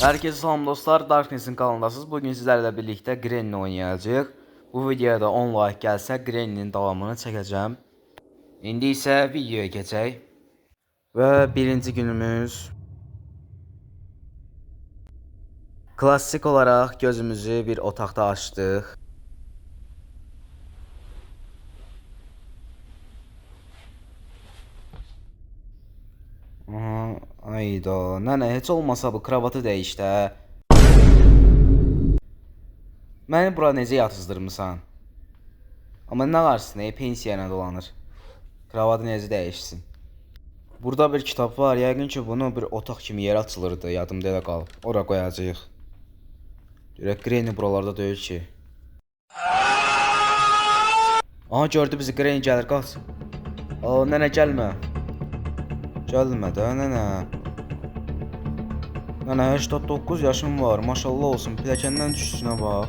Herkese salam dostlar, Darkness'in kanalındasınız. Bugün sizlerle birlikte Granny oynayacağıq. Bu videoda 10 like gəlsə Granny'nin davamını çəkəcəm. İndi isə videoya keçək. Və birinci günümüz. Klassik olaraq gözümüzü bir otaqda açdıq. Ayda, nənə heç olmasa bu kravatı dəyiş də. Məni bura necə yatızdırmısan? Amma nə varsın, pensiyana dolanır. Kravatı necə dəyişsin? Burada bir kitab var, yəqin ki bunu bir otaq kimi yerə açılırdı, yadımda elə qalıb. Ora qoyacağıq. Görək Granny buralarda deyil ki. Aha, gördü bizi, Granny gəlir, qaç. Aa, nənə gəlmə. Gəlmə də nənə. Nənə 89 yaşım var, maşallah olsun, pilləkəndən düşsünə bax.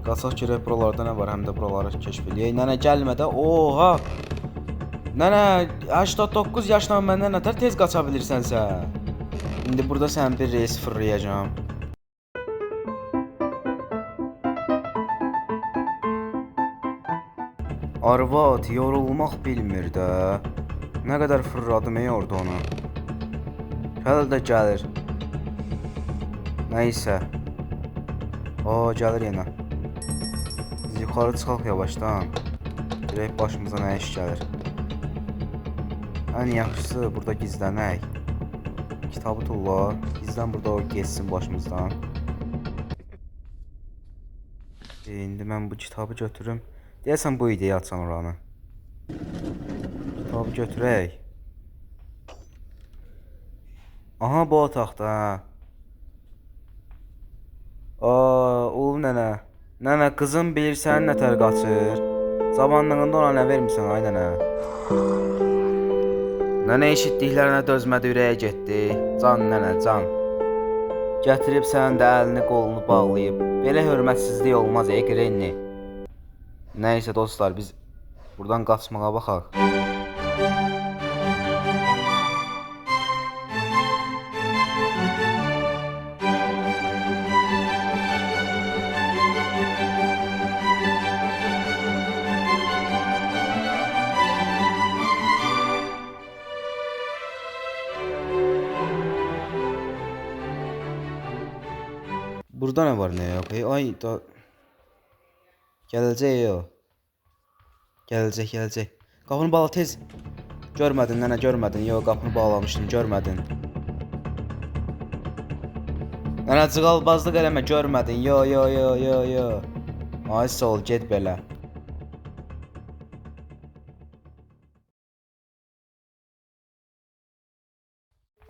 Qaçaq görək buralarda nə var, həm də buraları kəşf eləyək. Nənə gəlmə də, oha! Nənə 89 yaşla məndən nətər tez qaça bilirsənsə. İndi burada sən bir reis fırlayacağım. Arvad yorulmaq bilmir də. Nə qədər fırladım orada onu. Hələ də gəlir. Nəysə. Aa, gəlir yenə. Biz yuxarı çıxaq yavaşdan. Dirək başımıza nə iş gəlir. Ən yaxşısı burada gizlənək. Kitabı tulla. Gizlən burada, o geçsin başımızdan. İndi mən bu kitabı götürüm. Deyəsən bu ideya açan oranı. Kitabı götürək. Aha, bu otaqda. Aa, ulu nənə. Nənə, qızım bilirsən nətər qaçır. Zamanlığında ona nə vermirsən ay nənə? Nənə eşitdiklərinə dözmədi, ürəyə getdi. Can nənə, can. Gətirib sənin də əlini qolunu bağlayıb. Belə hörmətsizlik olmaz Granny. Nəysə dostlar, biz buradan qaçmağa baxaq. Burada nə var, nə yox? Ay da gələcək o. Gələcək. Qapını bağla tez. Görmədin nənə, görmədin. Yox, qapını bağlamışdım, görmədin. Nənə, cığalbazlıq eləmə, görmədin. Yo. Ay sağ ol, get belə.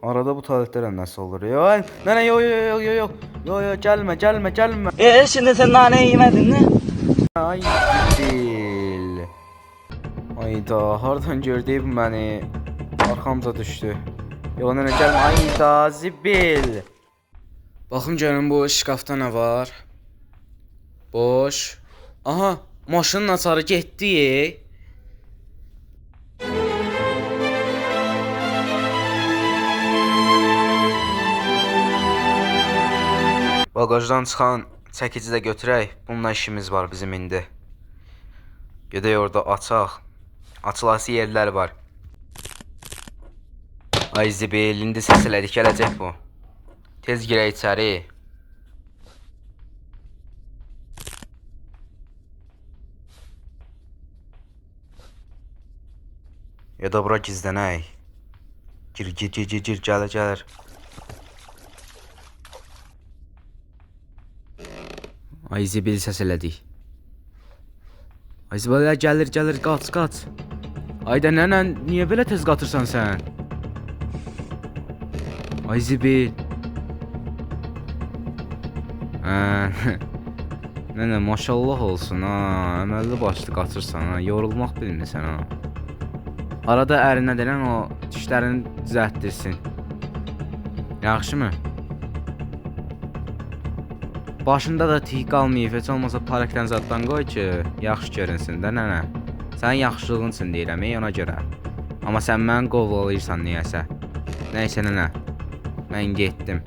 Arada bu tualetlərə nəsə olur. Ay, nənə, yo, gəlmə. Şimdi sen nane yemedin mi? Ay, Zibil. Ayda, hardan gördü bu məni? Arxamca düşdü. Yox, nənə, gəlmə. Ayda, Zibil. Baxım görün bu şkafda nə var? Boş. Aha, maşının açarı getdi. Bagajdan çıxan çəkici də götürək. Bununla işimiz var bizim indi. Gedək orada açaq. Açılası yerlər var. Ay Zibil, indi səs elədik, gələcək bu. Tez girək içəri. Ya da bura gizlənək. Gir, gəlir. Ay Zibil, səs elədik. Ay Zibil, gəlir, qaç. Ayda nənə, niyə belə tez qaçırsan sən? Ay Zibil. Nənə, maşallah olsun ha. Əməlli başlı qaçırsan ha. Yorulmaq bilmirsən ha. Arada ərinə deyən o dişlərini düzəltdirsin. Yaxşımı? Başında da tih qalmayıb, heç olmasa parakdən zaddan qoy ki, yaxşı görünsün də nənə. Sənin yaxşılığın üçün deyirəm, ona görə. Amma sən məni qovvalayırsan niyəsə. Nəysə nənə. Mən getdim.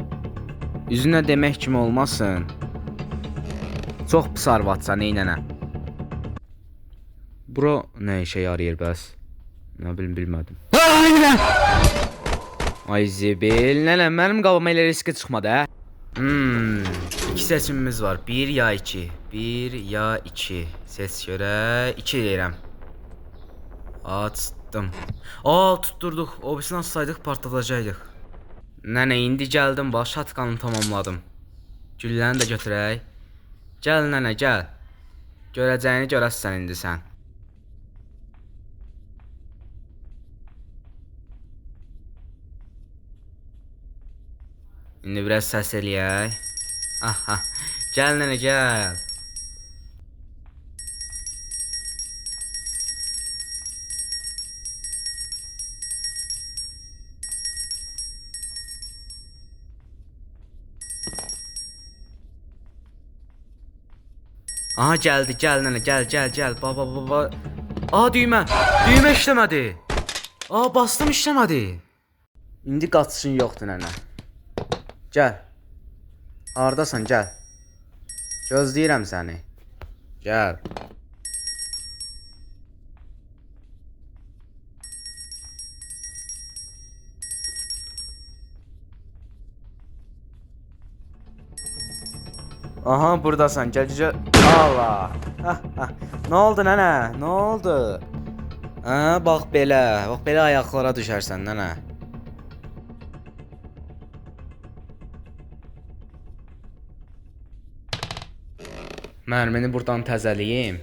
Üzünə demək kimi olmasın. Çox pis arvadsan ey nənə. Bura nə işə yarayır bəs? Nə bilim bilmədim. Ay nənə! Ay Zibil, nənə mənim qabıma elə riskə çıxmadı hə? İki seçimimiz var. 1 ya 2. 1 ya 2. Seç görə 2 deyirəm. Açdım. Tutturduq. O birisini saydıq partladacaqdıq. Nənə indi gəldim bax şatkanı tamamladım. Gülləni də götürək. Gəl nənə gəl. Görəcəyini görəsən indi sən. İndi biraz səs eləyək. Aha. Gəl nənə gəl. Aha gəldi, gəl nənə, gəl. Baba. Düymə. Düymə işləmədi. Bastım işləmədi. İndi qaçışın yoxdur nənə. Gəl. Hardasan, gəl. Gözləyirəm səni. Gəl. Aha, buradasan. Gəl. Allah. Nə oldu nənə? Nə oldu? Bax belə. Bax belə ayaqlara düşərsən nənə. Mərmini buradan təzəliyim.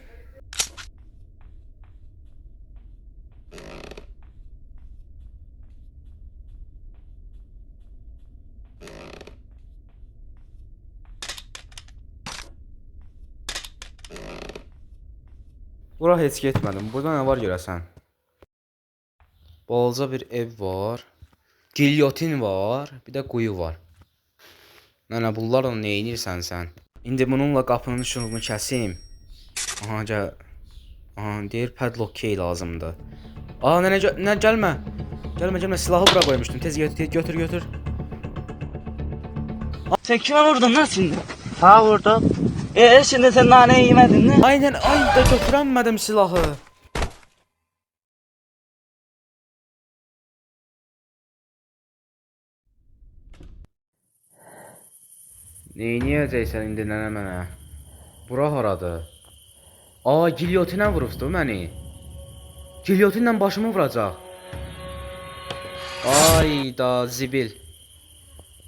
Bura heç getmədim. Burada nə var görəsən? Balaca bir ev var. Gilyotin var. Bir də quyu var. Nənə bunlarla nə edirsən sən? İndi bununla qapının şurunu kəsim. Aha gəl. Aha deyir padlock key lazımdır. Nənə gəlmə. Gəlmə silahı bura qoymuşdum. Tez götür. Sen kime vurdun lan şimdi? Ha vurdum. Şimdi sen naneyi yemedin mi? Aynen da götürəmədim silahı. Neyniyəcəksən indi nənə mənə? Bura haradır? Gilyotinə vurubdu məni. Gilyotinlə başımı vuracaq. Ayda zibil.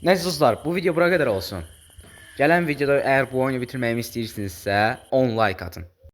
Nəysə dostlar, bu video bura qədər olsun. Gələn videoda əgər bu oyunu bitirməyimi istəyirsinizsə 10 like atın.